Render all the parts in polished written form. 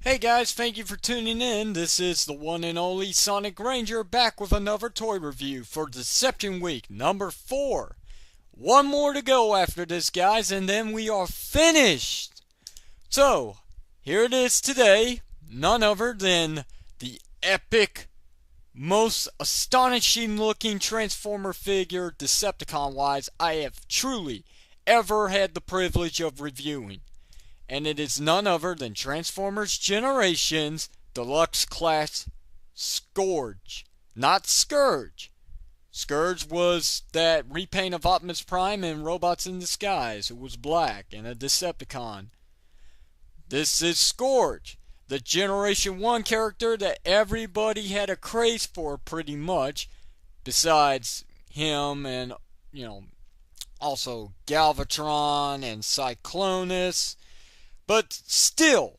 Hey guys, thank you for tuning in. This is the one and only Sonic Ranger back with another toy review for Deception Week number 4. One more to go after this, guys, and then we are finished. So, here it is today. None other than the epic, most astonishing looking Transformer figure, Decepticon-wise, I have truly ever had the privilege of reviewing. And it is none other than Transformers Generations Deluxe Class Scourge. Not Scourge. Scourge was that repaint of Optimus Prime in Robots in Disguise, who was black and a Decepticon. This is Scourge, the Generation 1 character that everybody had a craze for pretty much, besides him and, also Galvatron and Cyclonus. But still,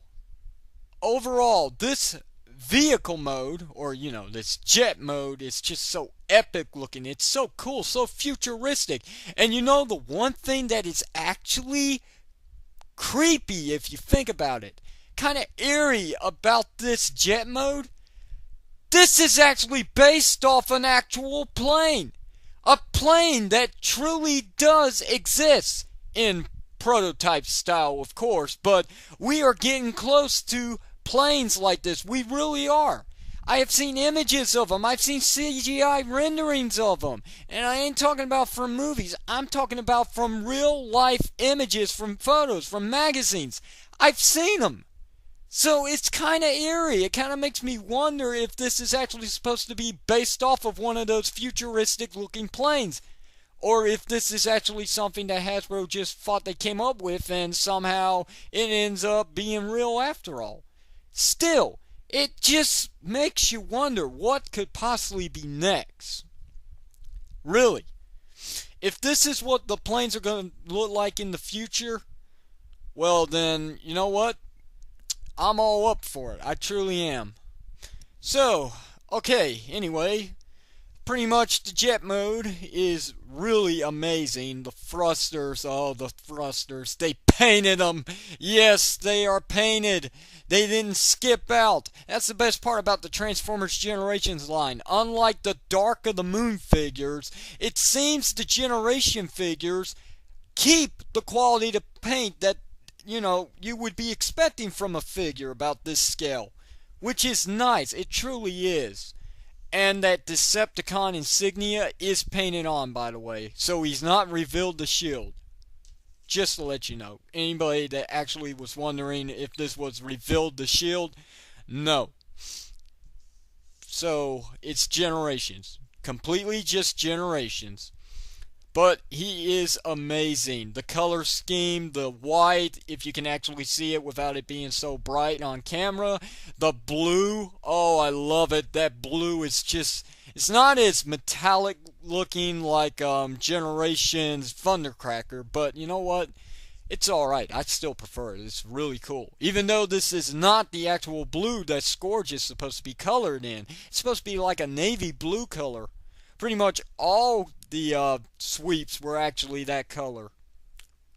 overall, this vehicle mode, or this jet mode, is just so epic looking. It's so cool, so futuristic. And the one thing that is actually creepy, if you think about it, kind of eerie about this jet mode, this is actually based off an actual plane. A plane that truly does exist in prototype style, of course, but we are getting close to planes like this. We really are. I have seen images of them. I've seen CGI renderings of them. And I ain't talking about from movies. I'm talking about from real life images, from photos, from magazines. I've seen them. So it's kind of eerie. It kind of makes me wonder if this is actually supposed to be based off of one of those futuristic looking planes. Or if this is actually something that Hasbro just thought they came up with and somehow it ends up being real after all. Still, it just makes you wonder what could possibly be next. Really. If this is what the planes are going to look like in the future, well then, you know what? I'm all up for it. I truly am. So, okay, anyway. Pretty much the jet mode is really amazing. The thrusters, oh the thrusters, they painted them. Yes, they are painted. They didn't skip out. That's the best part about the Transformers Generations line. Unlike the Dark of the Moon figures, it seems the Generation figures keep the quality to paint that, you would be expecting from a figure about this scale. Which is nice. It truly is. And that Decepticon insignia is painted on, by the way. So he's not revealed the shield. Just to let you know. Anybody that actually was wondering if this was revealed the shield, no. So, it's Generations. Completely just Generations. But he is amazing. The color scheme, the white, if you can actually see it without it being so bright on camera. The blue, oh, I love it. That blue is just, it's not as metallic looking like Generations Thundercracker, but you know what? It's alright. I still prefer it. It's really cool. Even though this is not the actual blue that Scourge is supposed to be colored in. It's supposed to be like a navy blue color. Pretty much all the sweeps were actually that color.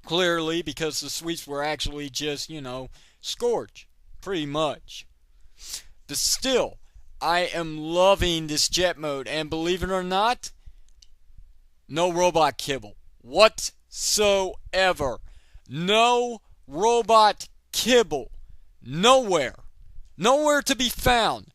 Clearly, because the sweeps were actually just, Scourge. Pretty much. But still, I am loving this jet mode. And believe it or not, no robot kibble. Whatsoever. No robot kibble. Nowhere. Nowhere to be found.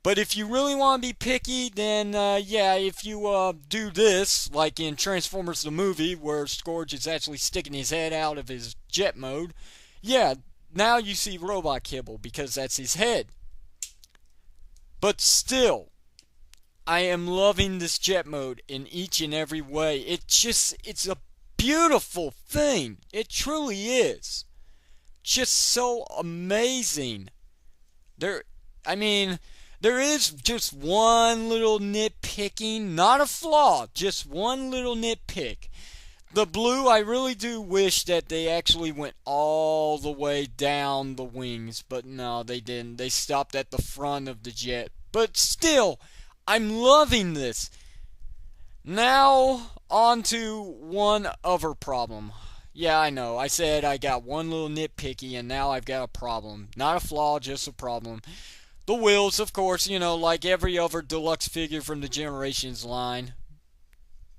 But if you really want to be picky, then yeah, if you do this, like in Transformers the movie, where Scourge is actually sticking his head out of his jet mode, yeah, now you see robot kibble because that's his head. But still, I am loving this jet mode in each and every way. It's a beautiful thing. It truly is. Just so amazing. There is just one little nitpicking, not a flaw, just one little nitpick. The blue, I really do wish that they actually went all the way down the wings, but no, they didn't. They stopped at the front of the jet. But still, I'm loving this. Now, on to one other problem. Yeah, I know. I said I got one little nitpicky, and now I've got a problem. Not a flaw, just a problem. The wheels, of course, you know, like every other deluxe figure from the Generations line,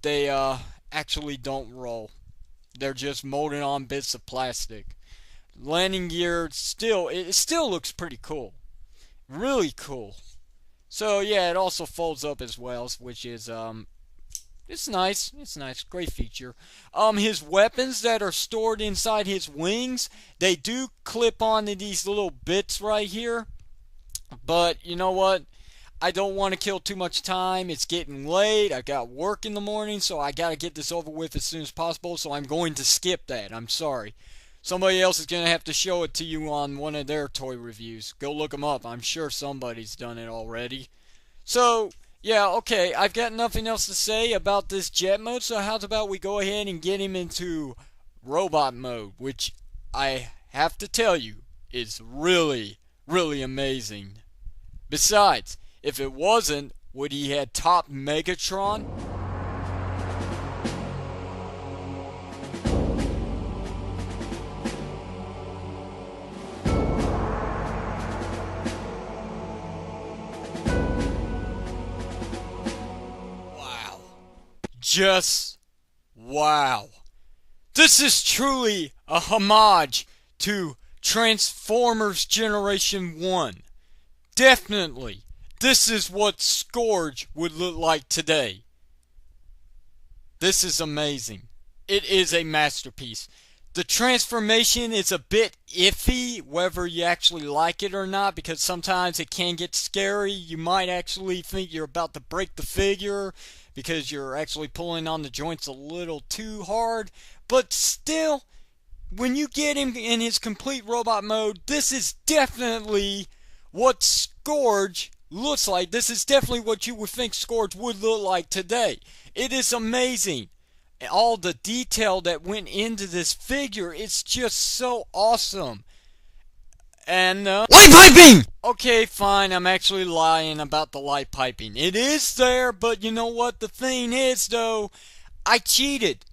they actually don't roll. They're just molded on bits of plastic. Landing gear, it still looks pretty cool. Really cool. So, yeah, it also folds up as well, which is, it's nice. It's nice. Great feature. His weapons that are stored inside his wings, they do clip onto these little bits right here. But, you know what? I don't want to kill too much time. It's getting late. I got work in the morning, so I got to get this over with as soon as possible. So I'm going to skip that. I'm sorry. Somebody else is going to have to show it to you on one of their toy reviews. Go look them up. I'm sure somebody's done it already. So, yeah, okay. I've got nothing else to say about this jet mode. So how about we go ahead and get him into robot mode, which I have to tell you is really, really amazing. Besides, if it wasn't, would he have topped Megatron? Wow. Just wow. This is truly a homage to Transformers Generation 1. Definitely, this is what Scourge would look like today. This is amazing. It is a masterpiece. The transformation is a bit iffy, whether you actually like it or not, because sometimes it can get scary. You might actually think you're about to break the figure, because you're actually pulling on the joints a little too hard. But still, when you get him in his complete robot mode, this is definitely what Scourge looks like. This is definitely what you would think Scourge would look like today. It is amazing. All the detail that went into this figure, it's just so awesome. And, light piping! Okay, fine, I'm actually lying about the light piping. It is there, but you know what the thing is, though? I cheated.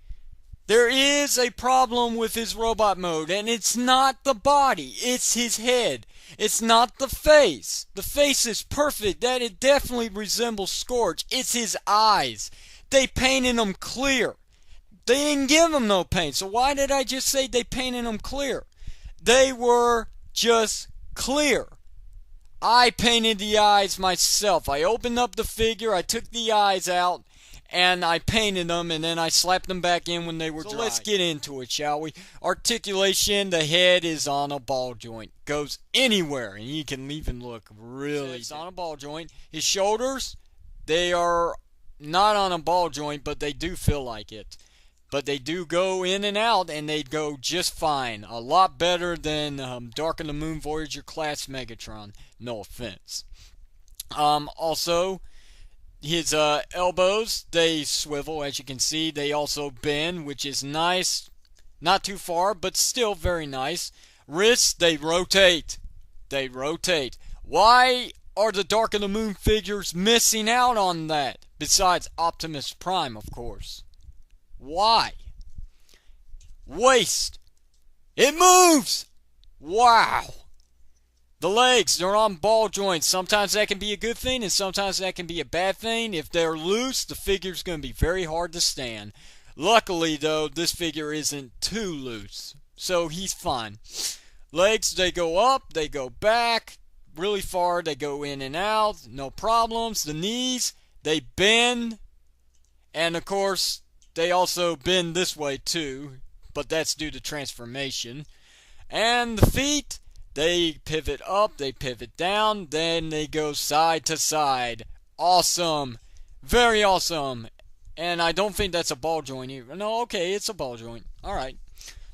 There is a problem with his robot mode, and it's not the body, it's his head. It's not the face. The face is perfect. That it definitely resembles Scourge. It's his eyes. They painted them clear. They didn't give him no paint. So why did I just say they painted them clear? They were just clear. I painted the eyes myself. I opened up the figure, I took the eyes out, and I painted them, and then I slapped them back in when they were dry. So let's get into it, shall we? Articulation, the head is on a ball joint. Goes anywhere, and you can even look really... It's on a ball joint. His shoulders, they are not on a ball joint, but they do feel like it. But they do go in and out, and they go just fine. A lot better than Dark of the Moon Voyager class Megatron. No offense. Also, his elbows, they swivel, as you can see. They also bend, which is nice. Not too far, but still very nice. Wrists, they rotate. They rotate. Why are the Dark of the Moon figures missing out on that? Besides Optimus Prime, of course. Why? Waist. It moves! Wow! The legs, they're on ball joints. Sometimes that can be a good thing, and sometimes that can be a bad thing. If they're loose, the figure's going to be very hard to stand. Luckily, though, this figure isn't too loose, so he's fine. Legs, they go up, they go back. really far. They go in and out, no problems. The knees, they bend, and of course they also bend this way too, but that's due to transformation. And the feet, they pivot up, they pivot down, then they go side to side. Awesome. Very awesome. And I don't think that's a ball joint either. No, okay, it's a ball joint. Alright.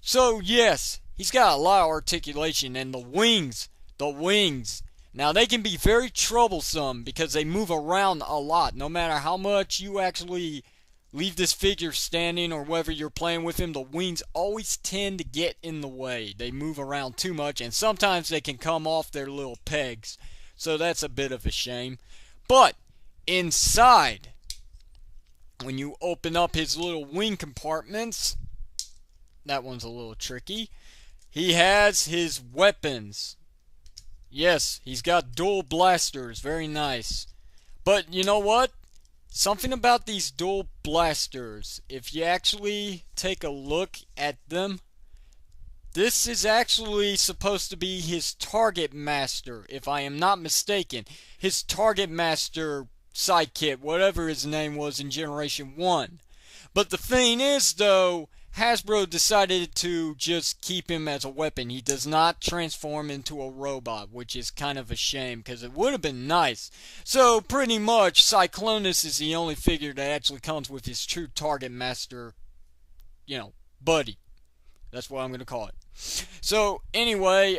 So, yes, he's got a lot of articulation. And the wings. Now, they can be very troublesome because they move around a lot. No matter how much you actually leave this figure standing or whether you're playing with him, the wings always tend to get in the way. They move around too much, and sometimes they can come off their little pegs. So that's a bit of a shame. But inside, when you open up his little wing compartments, that one's a little tricky. He has his weapons. Yes, he's got dual blasters. Very nice. But you know what? Something about these dual blasters, if you actually take a look at them, this is actually supposed to be his Target Master, if I am not mistaken. His Target Master sidekick, whatever his name was in Generation 1. But the thing is, though, Hasbro decided to just keep him as a weapon. He does not transform into a robot, which is kind of a shame, because it would have been nice. So, pretty much, Cyclonus is the only figure that actually comes with his true Target Master, buddy. That's what I'm going to call it. So, anyway,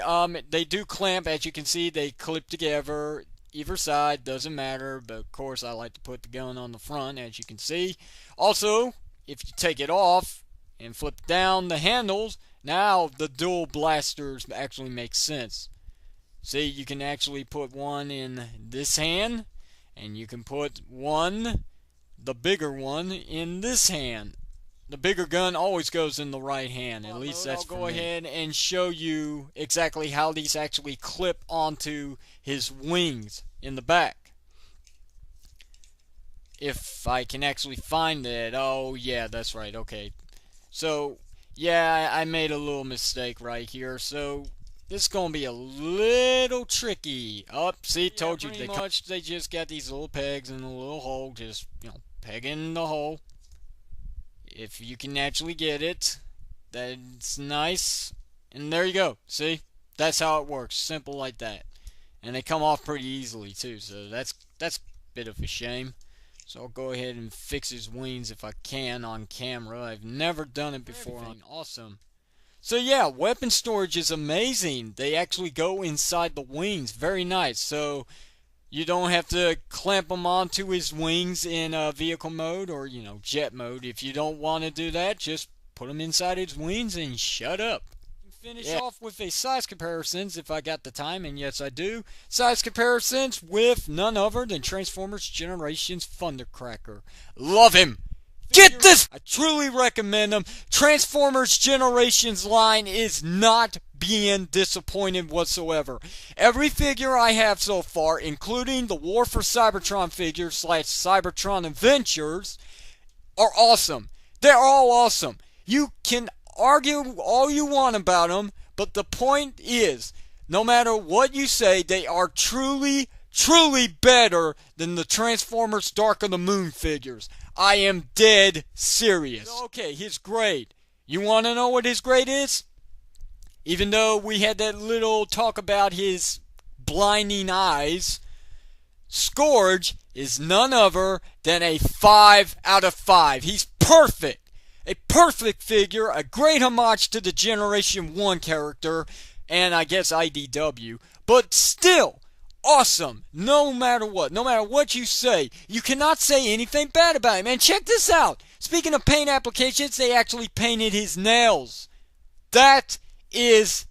they do clamp. As you can see, they clip together. Either side, doesn't matter, but of course I like to put the gun on the front, as you can see. Also, if you take it off and flip down the handles, now the dual blasters actually make sense. See, you can actually put one in this hand, and you can put one, the bigger one, in this hand. The bigger gun always goes in the right hand, at least that's for me. I'll go ahead and show you exactly how these actually clip onto his wings in the back. If I can actually find it. Oh, yeah, that's right. Okay. So, yeah, I made a little mistake right here. So, this is going to be a little tricky. See, told you. They just got these little pegs in the little hole. Just, peg in the hole. If you can actually get it, that's nice. And there you go. See? That's how it works. Simple like that. And they come off pretty easily too, so that's a bit of a shame. So I'll go ahead and fix his wings if I can on camera. I've never done it before. Awesome. So yeah, weapon storage is amazing. They actually go inside the wings. Very nice. So you don't have to clamp them onto his wings in vehicle mode or, jet mode. If you don't want to do that, just put them inside his wings and shut up. Finish off with a size comparisons if I got the time, and yes I do. Size comparisons with none other than Transformers Generations Thundercracker. Love him! Get this! I truly recommend him. Transformers Generations line is not being disappointed whatsoever. Every figure I have so far, including the War for Cybertron figures / Cybertron Adventures, are awesome. They're all awesome. You can argue all you want about them, but the point is, no matter what you say, they are truly better than the Transformers Dark of the Moon figures. I am dead serious. Okay, his grade. You want to know what his grade is? Even though we had that little talk about his blinding eyes, Scourge is none other than a 5 out of 5. He's perfect. A perfect figure, a great homage to the Generation 1 character, and I guess IDW, but still awesome, no matter what you say. You cannot say anything bad about him. And check this out, speaking of paint applications, they actually painted his nails. That is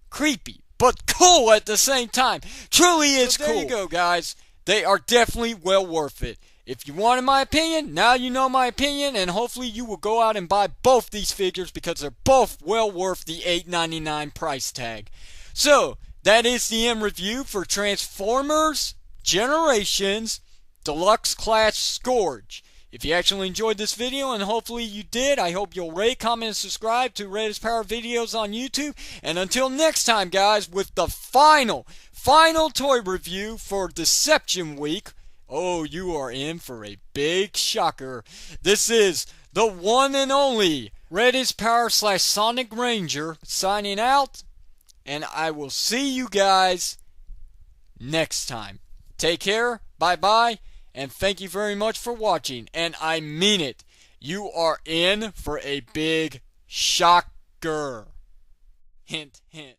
creepy, but cool at the same time. Truly is cool. There you go, guys. They are definitely well worth it. If you wanted my opinion, now you know my opinion, and hopefully you will go out and buy both these figures because they're both well worth the $8.99 price tag. So, that is the end review for Transformers Generations Deluxe Class Scourge. If you actually enjoyed this video, and hopefully you did, I hope you'll rate, comment, and subscribe to Raiders Power videos on YouTube. And until next time, guys, with the final final toy review for Deception Week. Oh, you are in for a big shocker. This is the one and only Reddish Power / Sonic Ranger signing out, and I will see you guys next time. Take care, bye-bye, and thank you very much for watching, and I mean it. You are in for a big shocker. Hint, hint.